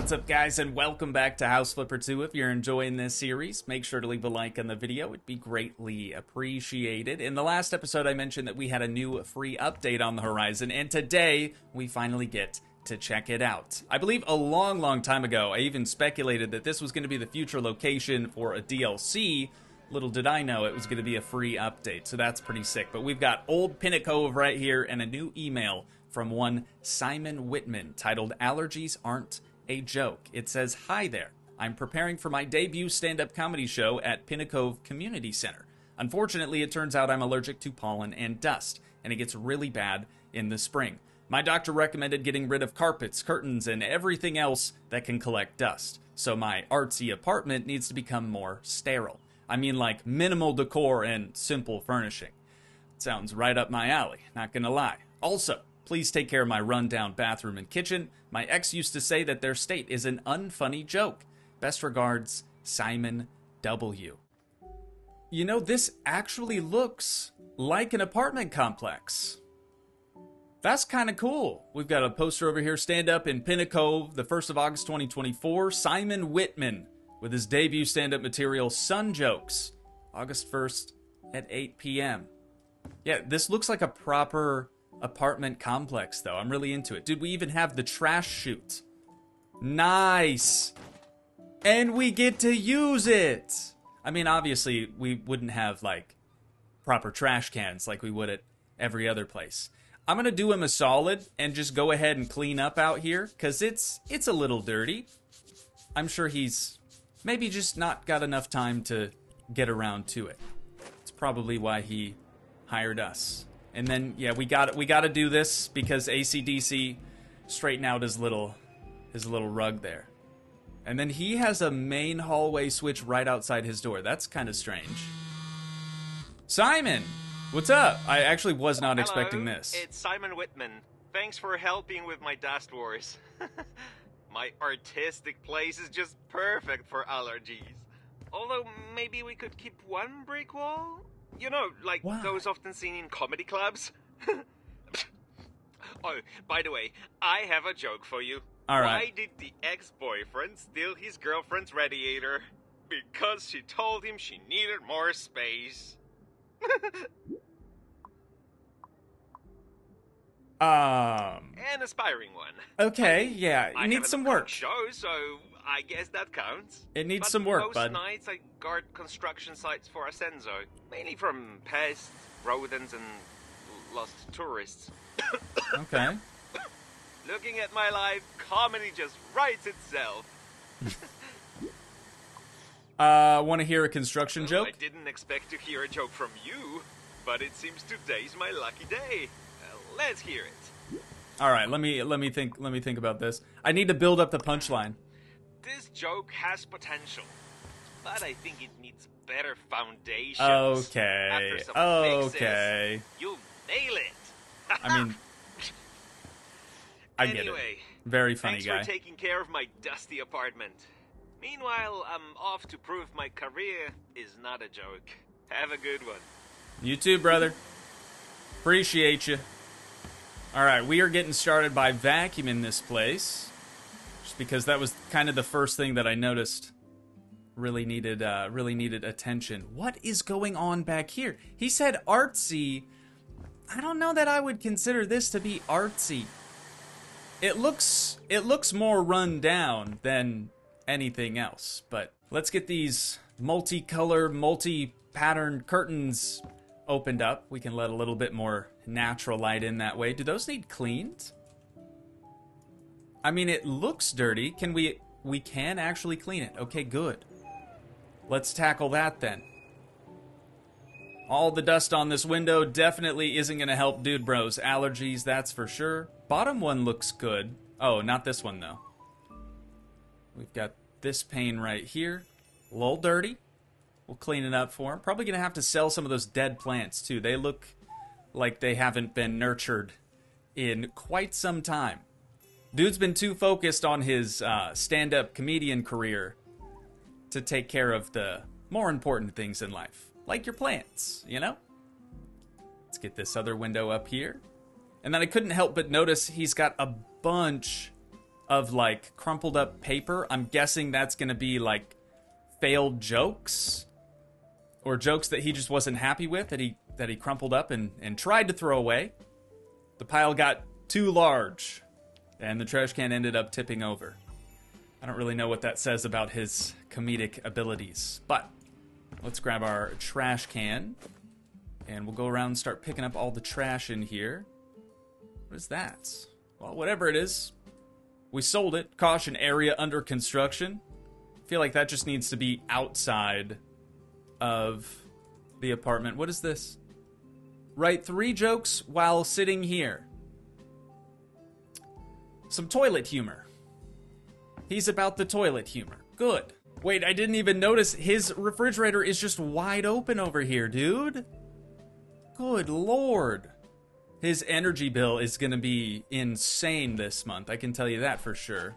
What's up, guys, and welcome back to House Flipper 2. If you're enjoying this series, make sure to leave a like on the video. It'd be greatly appreciated. In the last episode, I mentioned that we had a new free update on the horizon, and today we finally get to check it out. I believe a long time ago, I even speculated that this was going to be the future location for a DLC. Little did I know it was going to be a free update, so that's pretty sick. But we've got Old Pinnacle right here and a new email from one Simon Whitman titled "Allergies Aren't a Joke." It says, "Hi there. I'm preparing for my debut stand-up comedy show at Pinnacle Community Center. Unfortunately, it turns out I'm allergic to pollen and dust, and it gets really bad in the spring. My doctor recommended getting rid of carpets, curtains, and everything else that can collect dust. So my artsy apartment needs to become more sterile. I mean, like minimal decor and simple furnishing. Sounds right up my alley, not gonna lie. Also, please take care of my rundown bathroom and kitchen. My ex used to say that their state is an unfunny joke. Best regards, Simon W." You know, this actually looks like an apartment complex. That's kind of cool. We've got a poster over here, stand up in Pinnacle, the 1st of August 2024. Simon Whitman with his debut stand-up material, Sun Jokes, August 1st at 8 p.m. Yeah, this looks like a proper apartment complex, though. I'm really into it. Dude, we even have the trash chute. Nice! And we get to use it! I mean, obviously, we wouldn't have, like, proper trash cans like we would at every other place. I'm gonna do him a solid and just go ahead and clean up out here, because it's a little dirty. I'm sure he's maybe just not got enough time to get around to it. It's probably why he hired us. And then, yeah, we got to do this because AC/DC straightened out his little rug there. And then he has a main hallway switch right outside his door. That's kind of strange. Simon, what's up? I actually was not expecting this. It's Simon Whitman. Thanks for helping with my dust wars. My artistic place is just perfect for allergies. Although maybe we could keep one brick wall? You know, like those often seen in comedy clubs. Oh, by the way, I have a joke for you. All right. Why did the ex-boyfriend steal his girlfriend's radiator? Because she told him she needed more space. An aspiring one. Okay, yeah, it needs some work. Show, so I guess that counts. It needs some work, most bud. nights I guard construction sites for Ascenso, mainly from pests, rodents, and lost tourists. Okay. Looking at my life, comedy just writes itself. Want to hear a construction joke? I didn't expect to hear a joke from you, but it seems today's my lucky day. Let's hear it. All right, let me think about this. I need to build up the punchline. This joke has potential, but I think it needs better foundations. Okay. After some Okay. fixes, you'll nail it. I mean, I get anyway, it. Very funny thanks guy. for taking care of my dusty apartment. Meanwhile, I'm off to prove my career is not a joke. Have a good one. You too, brother. Appreciate you. All right, we are getting started by vacuuming this place, just because that was kind of the first thing that I noticed really needed attention. What is going on back here? He said artsy. I don't know that I would consider this to be artsy. It looks more run down than anything else. But let's get these multicolor, multi-pattern curtains opened up. We can let a little bit more natural light in that way. Do those need cleaned? I mean, it looks dirty. Can we can actually clean it. Okay, good. Let's tackle that then. All the dust on this window definitely isn't going to help Dude Bro's allergies, that's for sure. Bottom one looks good. Oh, not this one though. We've got this pane right here. A little dirty. We'll clean it up for him. Probably going to have to sell some of those dead plants, too. They look like they haven't been nurtured in quite some time. Dude's been too focused on his stand-up comedian career to take care of the more important things in life. Like your plants, you know? Let's get this other window up here. And then I couldn't help but notice he's got a bunch of, like, crumpled up paper. I'm guessing that's gonna be, like, failed jokes. Or jokes that he just wasn't happy with, that he crumpled up and tried to throw away. The pile got too large, and the trash can ended up tipping over. I don't really know what that says about his comedic abilities, but let's grab our trash can, and we'll go around and start picking up all the trash in here. What is that? Well, whatever it is, we sold it. Caution, area under construction. I feel like that just needs to be outside of the apartment. What is this? Write 3 jokes while sitting here. Some toilet humor. He's about the toilet humor. Good. Wait, I didn't even notice his refrigerator is just wide open over here, dude. Good lord. His energy bill is gonna be insane this month. I can tell you that for sure.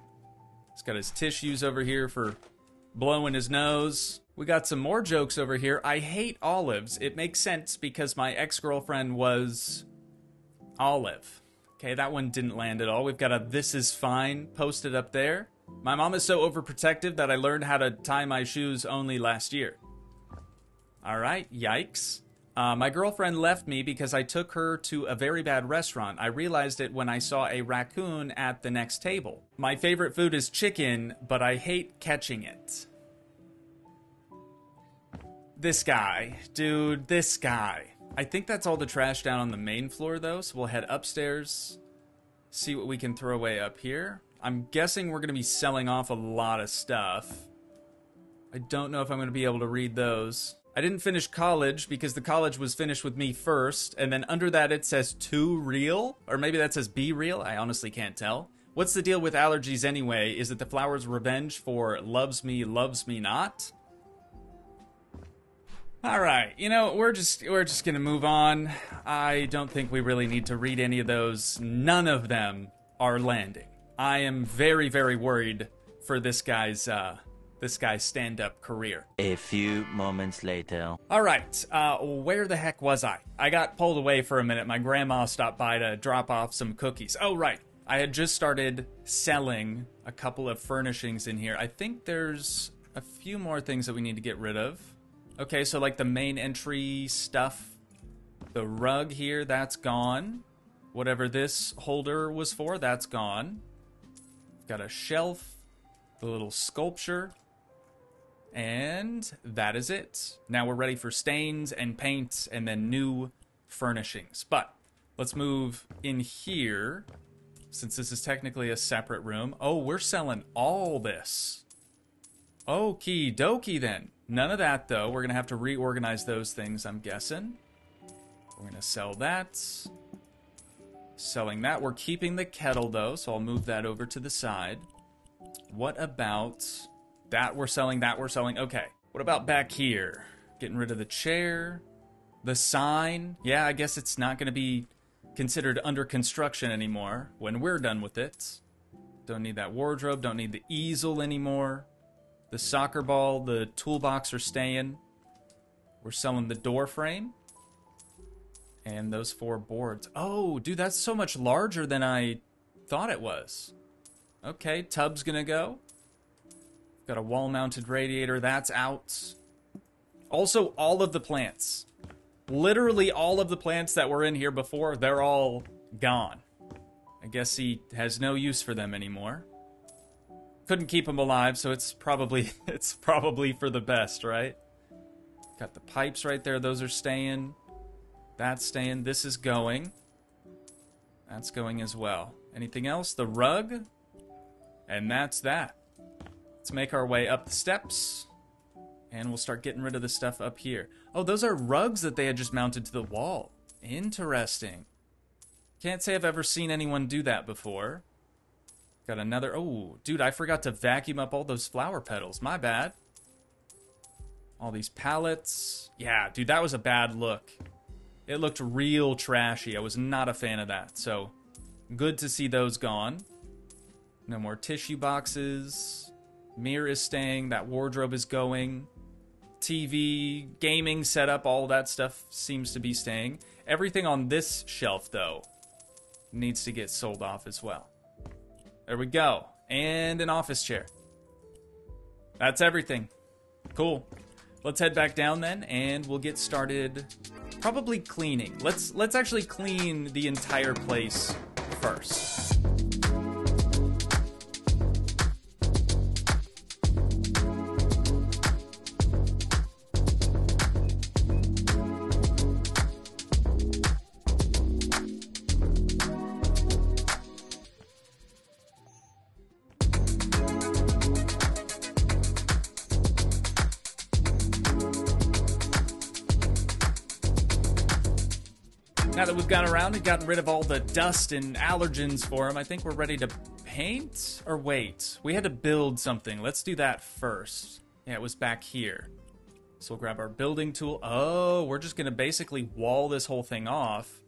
He's got his tissues over here for blowing his nose. We got some more jokes over here. I hate olives. It makes sense because my ex-girlfriend was Olive. Okay, that one didn't land at all. We've got a "this is fine" posted up there. My mom is so overprotective that I learned how to tie my shoes only last year. All right, yikes. My girlfriend left me because I took her to a very bad restaurant. I realized it when I saw a raccoon at the next table. My favorite food is chicken, but I hate catching it. This guy. Dude, this guy. I think that's all the trash down on the main floor, though, so we'll head upstairs, see what we can throw away up here. I'm guessing we're going to be selling off a lot of stuff. I don't know if I'm going to be able to read those. I didn't finish college because the college was finished with me first, and then under that it says "too real," or maybe that says "be real." I honestly can't tell. What's the deal with allergies anyway? Is it the flower's revenge for loves me not? All right, you know, we're just gonna move on. I don't think we really need to read any of those. None of them are landing. I am very, very worried for this guy's stand-up career. A few moments later. All right, where the heck was I? I got pulled away for a minute. My grandma stopped by to drop off some cookies. Oh, right. I had just started selling a couple of furnishings in here. I think there's a few more things that we need to get rid of. Okay, so like the main entry stuff. The rug here, that's gone. Whatever this holder was for, that's gone. Got a shelf, the little sculpture. And that is it. Now we're ready for stains and paints and then new furnishings. But let's move in here, since this is technically a separate room. Oh, we're selling all this. Okie dokie then. None of that, though. We're going to have to reorganize those things, I'm guessing. We're going to sell that. Selling that. We're keeping the kettle, though, so I'll move that over to the side. What about that? We're selling, that we're selling. Okay. What about back here? Getting rid of the chair. The sign. Yeah, I guess it's not going to be considered under construction anymore when we're done with it. Don't need that wardrobe. Don't need the easel anymore. The soccer ball, the toolbox are staying. We're selling the door frame. And those 4 boards. Oh, dude, that's so much larger than I thought it was. Okay, tub's gonna go. Got a wall-mounted radiator, that's out. Also, all of the plants. Literally all of the plants that were in here before, they're all gone. I guess he has no use for them anymore. Couldn't keep them alive, so it's probably for the best, right? Got the pipes right there, those are staying. That's staying, this is going. That's going as well. Anything else? The rug? And that's that. Let's make our way up the steps. And we'll start getting rid of the stuff up here. Oh, those are rugs that they had just mounted to the wall. Interesting. Can't say I've ever seen anyone do that before. Got another... Oh, dude, I forgot to vacuum up all those flower petals. My bad. All these pallets. Yeah, dude, that was a bad look. It looked real trashy. I was not a fan of that. So, good to see those gone. No more tissue boxes. Mirror is staying. That wardrobe is going. TV, gaming setup, all that stuff seems to be staying. Everything on this shelf, though, needs to get sold off as well. There we go. And an office chair. That's everything. Cool. Let's head back down then, and we'll get started probably cleaning. Let's actually clean the entire place first. Now that we've gone around and gotten rid of all the dust and allergens for him, I think we're ready to paint? Or wait, we had to build something. Let's do that first. Yeah, it was back here. So we'll grab our building tool. Oh, we're just going to basically wall this whole thing off.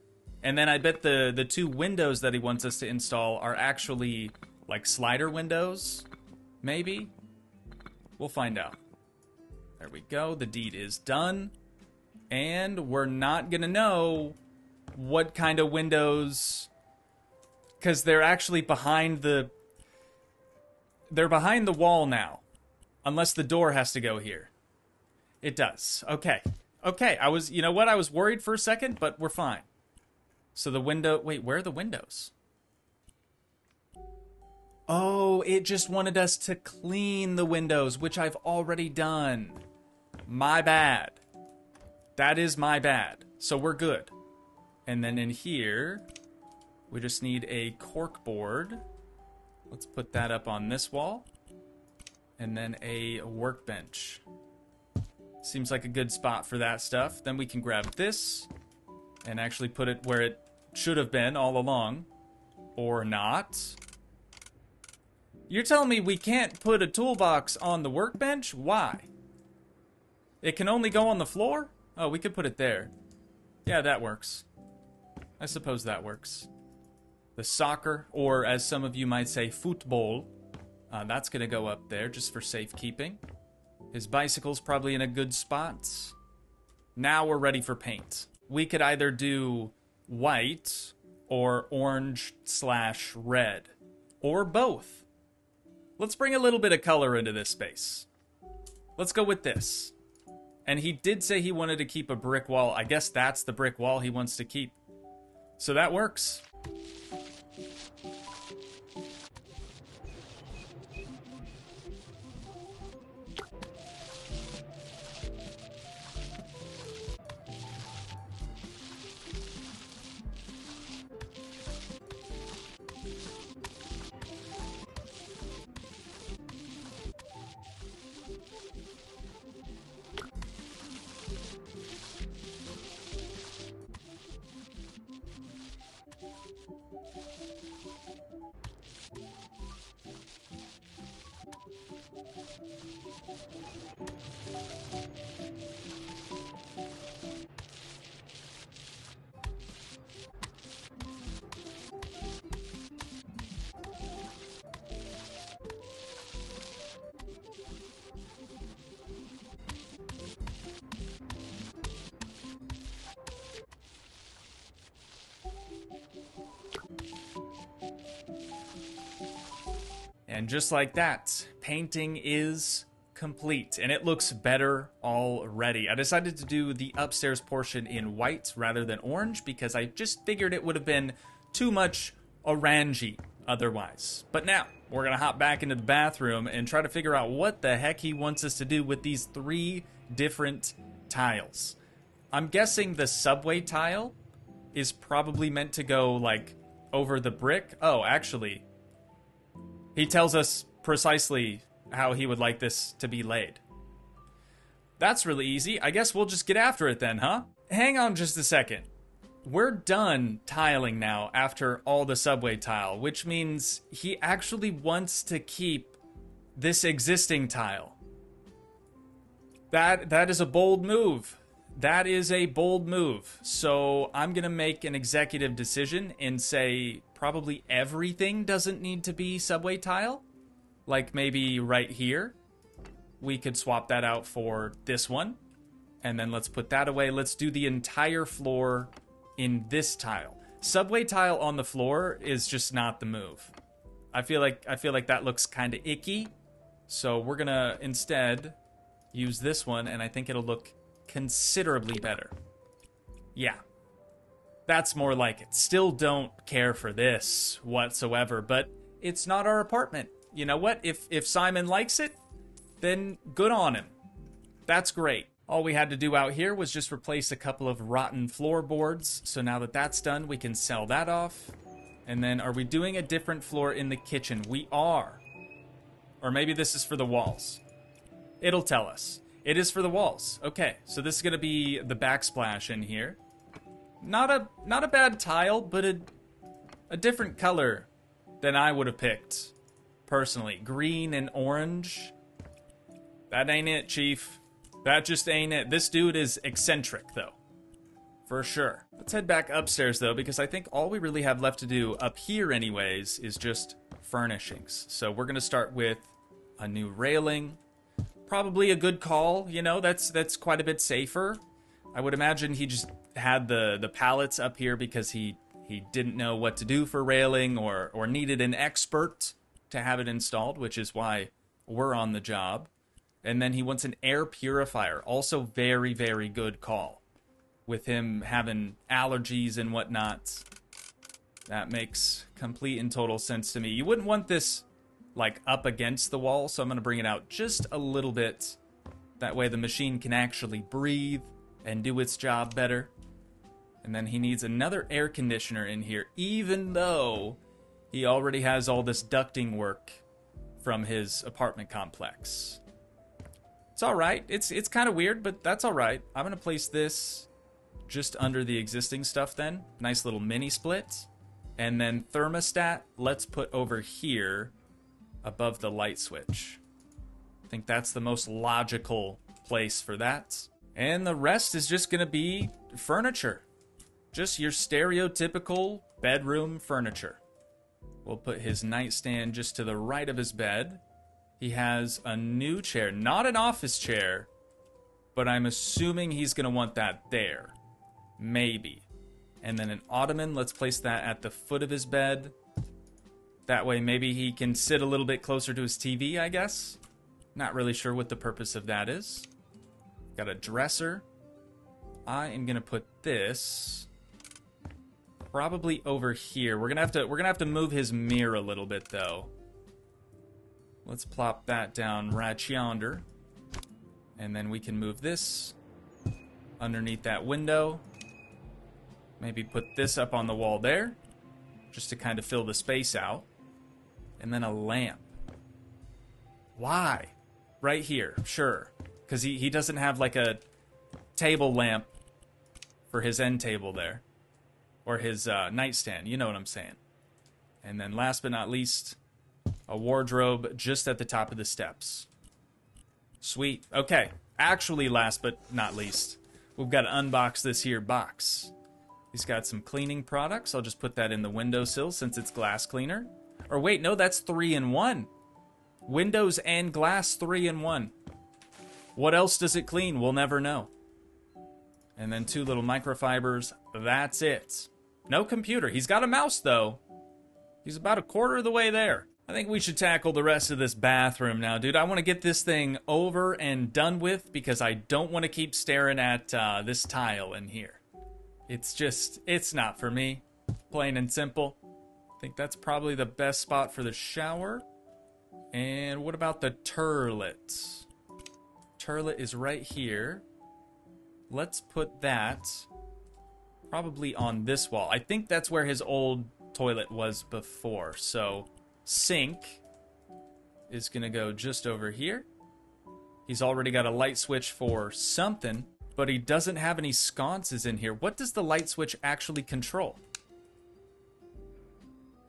And then I bet the two windows that he wants us to install are actually like slider windows. Maybe? We'll find out. There we go. The deed is done. And we're not going to know what kind of windows, because they're actually behind the wall now, unless the door has to go here. It does. Okay, I was, you know what, I was worried for a second, but we're fine. So the window, wait, where are the windows? Oh, it just wanted us to clean the windows, which I've already done. My bad. That is my bad. So we're good. And then in here, we just need a cork board. Let's put that up on this wall. And then a workbench. Seems like a good spot for that stuff. Then we can grab this and actually put it where it should have been all along. Or not. You're telling me we can't put a toolbox on the workbench? Why? It can only go on the floor? Oh, we could put it there. Yeah, that works. I suppose that works. The soccer, or as some of you might say, football, that's going to go up there just for safekeeping. His bicycle's probably in a good spot. Now we're ready for paint. We could either do white or orange/red, or both. Let's bring a little bit of color into this space. Let's go with this. And he did say he wanted to keep a brick wall. I guess that's the brick wall he wants to keep. So that works. And just like that, painting is complete, and it looks better already. I decided to do the upstairs portion in white rather than orange because I just figured it would have been too much orangey otherwise. But now, we're gonna hop back into the bathroom and try to figure out what the heck he wants us to do with these 3 different tiles. I'm guessing the subway tile is probably meant to go, like, over the brick. Oh, actually, he tells us precisely how he would like this to be laid. That's really easy. I guess we'll just get after it then, huh? Hang on just a second. We're done tiling now after all the subway tile, which means he actually wants to keep this existing tile. That is a bold move. That is a bold move. So I'm going to make an executive decision and say probably everything doesn't need to be subway tile. Like maybe right here. We could swap that out for this one. And then let's put that away. Let's do the entire floor in this tile. Subway tile on the floor is just not the move. I feel like that looks kind of icky. So we're gonna instead use this one, and I think it'll look considerably better. Yeah. That's more like it. Still don't care for this whatsoever, but it's not our apartment. You know what? If Simon likes it, then good on him. That's great. All we had to do out here was just replace a couple of rotten floorboards. So now that that's done, we can sell that off. And then are we doing a different floor in the kitchen? We are. Or maybe this is for the walls. It'll tell us. It is for the walls. Okay, so this is going to be the backsplash in here. Not a bad tile, but a different color than I would have picked, personally. Green and orange. That ain't it, Chief. That just ain't it. This dude is eccentric, though. For sure. Let's head back upstairs, though, because I think all we really have left to do up here, anyways, is just furnishings. So we're going to start with a new railing. Probably a good call, you know, that's quite a bit safer. I would imagine he just had the pallets up here because he didn't know what to do for railing or needed an expert to have it installed, which is why we're on the job. And then he wants an air purifier. Also very, very good call. With him having allergies and whatnot. That makes complete and total sense to me. You wouldn't want this, like, up against the wall, so I'm going to bring it out just a little bit. That way the machine can actually breathe and do its job better. And then he needs another air conditioner in here, even though he already has all this ducting work from his apartment complex. It's alright. It's kind of weird, but that's alright. I'm going to place this just under the existing stuff then. Nice little mini split. And then thermostat, let's put over here above the light switch. I think that's the most logical place for that. And the rest is just going to be furniture. Just your stereotypical bedroom furniture. We'll put his nightstand just to the right of his bed. He has a new chair, not an office chair, but I'm assuming he's going to want that there. Maybe. And then an ottoman, let's place that at the foot of his bed. That way maybe he can sit a little bit closer to his TV, I guess. Not really sure what the purpose of that is. Got a dresser. I am going to put this probably over here. We're going to have to move his mirror a little bit though. Let's plop that down right yonder. And then we can move this underneath that window. Maybe put this up on the wall there, just to kind of fill the space out. And then a lamp. Why? Right here, sure. Because he doesn't have like a table lamp for his end table there. Or his nightstand, you know what I'm saying. And then last but not least, a wardrobe just at the top of the steps. Sweet. Okay. Actually, last but not least, we've got to unbox this here box. He's got some cleaning products. I'll just put that in the windowsill since it's glass cleaner. Or wait, no, that's 3-in-1. Windows and glass 3-in-1. What else does it clean? We'll never know. And then 2 little microfibers. That's it. No computer. He's got a mouse, though. He's about a quarter of the way there. I think we should tackle the rest of this bathroom now, dude. I want to get this thing over and done with because I don't want to keep staring at this tile in here. It's not for me. Plain and simple. I think that's probably the best spot for the shower. And what about the toilet? Toilet is right here. Let's put that probably on this wall. I think that's where his old toilet was before. So sink is going to go just over here. He's already got a light switch for something, but he doesn't have any sconces in here. What does the light switch actually control?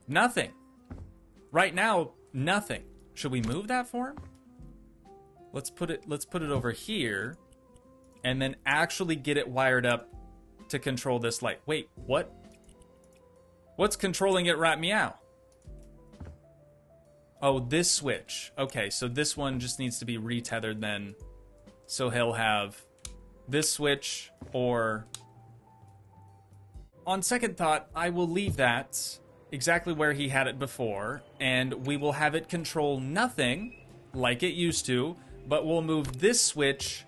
Nothing. Right now, nothing. Should we move that for him? Let's put it over here and then actually get it wired up to control this light. Wait, what? What's controlling it right meow? Oh, this switch. Okay, so this one just needs to be retethered then. So he'll have this switch or... On second thought, I will leave that exactly where he had it before, and we will have it control nothing like it used to, but we'll move this switch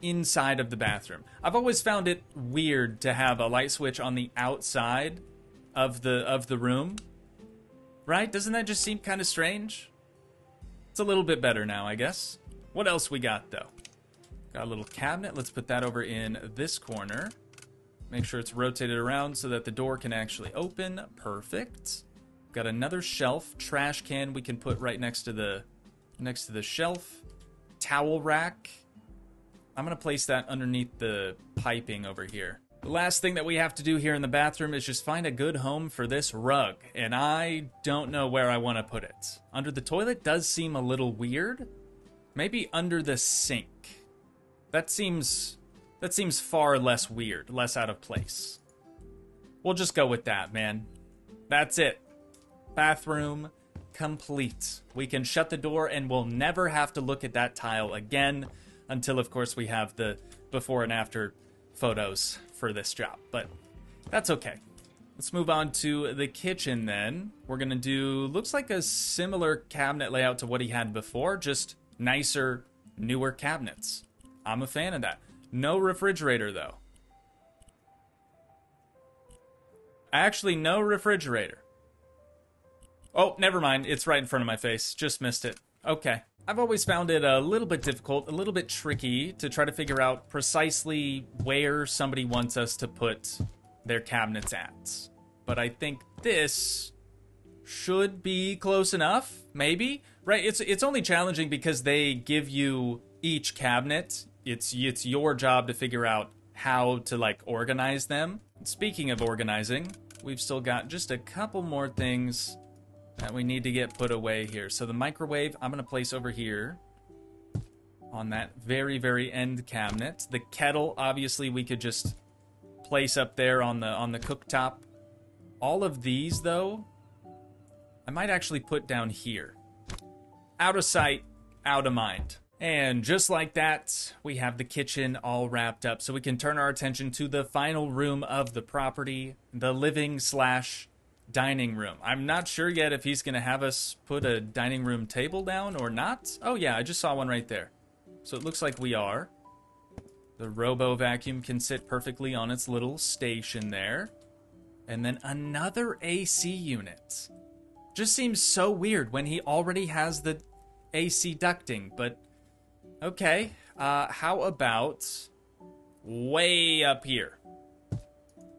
inside of the bathroom. I've always found it weird to have a light switch on the outside of the room. Right? Doesn't that just seem kind of strange? It's a little bit better now, I guess. What else we got, though? Got a little cabinet. Let's put that over in this corner. Make sure it's rotated around so that the door can actually open. Perfect. Got another shelf. Trash can we can put right next to the shelf. Towel rack. I'm going to place that underneath the piping over here. The last thing that we have to do here in the bathroom is just find a good home for this rug, and I don't know where I want to put it. Under the toilet does seem a little weird. Maybe under the sink. That seems far less weird, less out of place. We'll just go with that, man. That's it. Bathroom complete. We can shut the door and we'll never have to look at that tile again until, of course, we have the before and after photos for this job, but that's okay. Let's move on to the kitchen then. We're gonna do, looks like a similar cabinet layout to what he had before, just nicer, newer cabinets. I'm a fan of that. No refrigerator though. Actually, no refrigerator. Oh, never mind. It's right in front of my face. Just missed it. Okay. I've always found it a little bit difficult, a little bit tricky to try to figure out precisely where somebody wants us to put their cabinets at. But I think this should be close enough, maybe? Right, it's only challenging because they give you each cabinet. It's your job to figure out how to, like, organize them. Speaking of organizing, we've still got just a couple more things that we need to get put away here. So the microwave, I'm going to place over here on that very, very end cabinet. The kettle, obviously, we could just place up there on the cooktop. All of these, though, I might actually put down here. Out of sight, out of mind. And just like that, we have the kitchen all wrapped up. So we can turn our attention to the final room of the property, the living/dining room. I'm not sure yet if he's going to have us put a dining room table down or not. Oh yeah, I just saw one right there. So it looks like we are. The robo vacuum can sit perfectly on its little station there. And then another AC unit. Just seems so weird when he already has the AC ducting, but okay. How about way up here?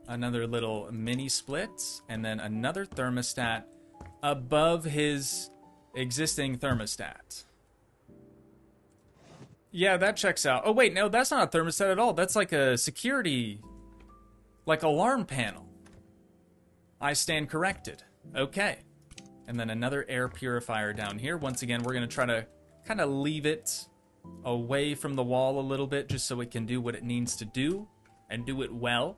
Another little mini split, and then another thermostat above his existing thermostat. Yeah, that checks out. Oh wait, no, that's not a thermostat at all. That's like a security, like alarm panel. I stand corrected. Okay. And then another air purifier down here. Once again, we're going to try to kind of leave it away from the wall a little bit just so it can do what it needs to do and do it well.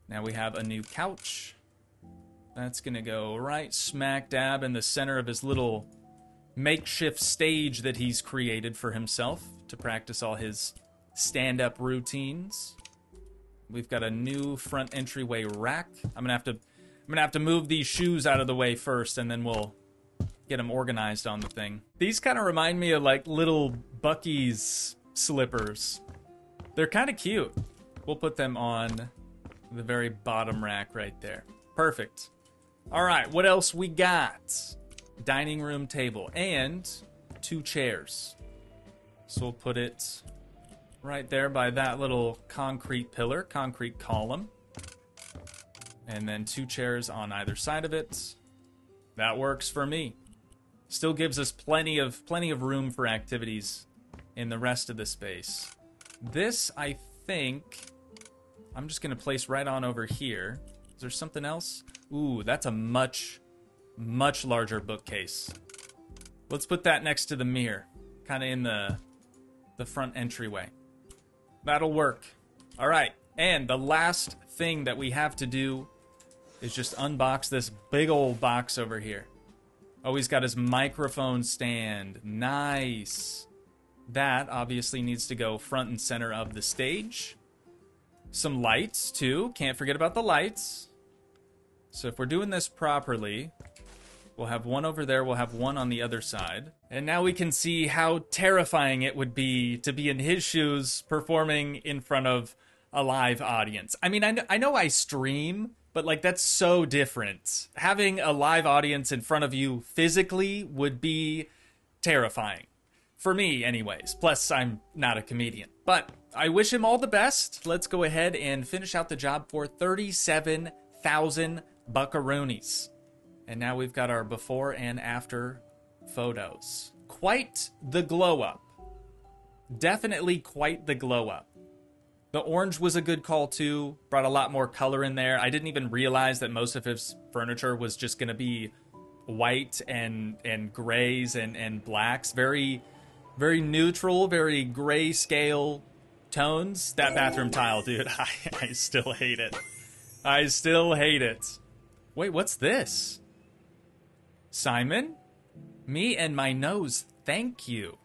Now we have a new couch. That's going to go right smack dab in the center of his little makeshift stage that he's created for himself to practice all his stand-up routines. We've got a new front entryway rack. I'm gonna have to move these shoes out of the way first, and then we'll get them organized on the thing. These kind of remind me of like little Bucky's slippers. They're kind of cute. We'll put them on the very bottom rack right there. Perfect. All right, what else we got? Dining room table and 2 chairs. So we'll put it right there by that little concrete pillar, concrete column. And then 2 chairs on either side of it. That works for me. Still gives us plenty of room for activities in the rest of the space. This, I think, I'm just going to place right on over here. Is there something else? Ooh, that's a much larger bookcase. Let's put that next to the mirror, kind of in the front entryway. That'll work. All right, and the last thing that we have to do is just unbox this big old box over here. Oh, he's got his microphone stand. Nice. That obviously needs to go front and center of the stage. Some lights, too. Can't forget about the lights. So if we're doing this properly, we'll have one over there, we'll have one on the other side. And now we can see how terrifying it would be to be in his shoes performing in front of a live audience. I mean, I know I stream, but like that's so different. Having a live audience in front of you physically would be terrifying. For me, anyways. Plus, I'm not a comedian. But I wish him all the best. Let's go ahead and finish out the job for 37,000 buckaroonies. And now we've got our before and after photos. Quite the glow up. Definitely quite the glow up. The orange was a good call too. Brought a lot more color in there. I didn't even realize that most of his furniture was just going to be white and grays and blacks. Very, very neutral, very grayscale tones. That bathroom tile, dude, I still hate it. I still hate it. Wait, what's this? Simon? Me and my nose, thank you.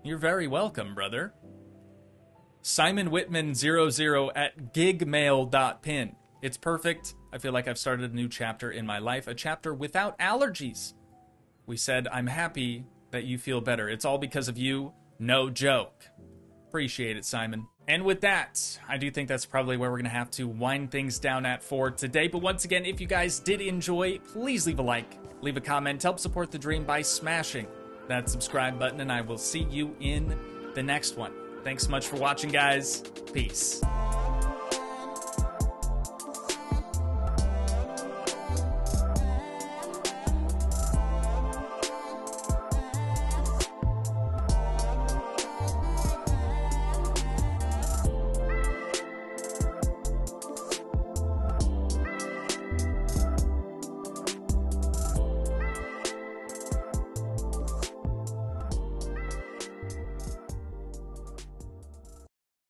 You're very welcome, brother. Simon Whitman 00 at gigmail.pin. It's perfect. I feel like I've started a new chapter in my life, a chapter without allergies. We said, I'm happy that you feel better. It's all because of you. No joke. Appreciate it, Simon. And with that, I do think that's probably where we're going to have to wind things down at for today. But once again, if you guys did enjoy, please leave a like, leave a comment, help support the dream by smashing that subscribe button, and I will see you in the next one. Thanks so much for watching, guys. Peace.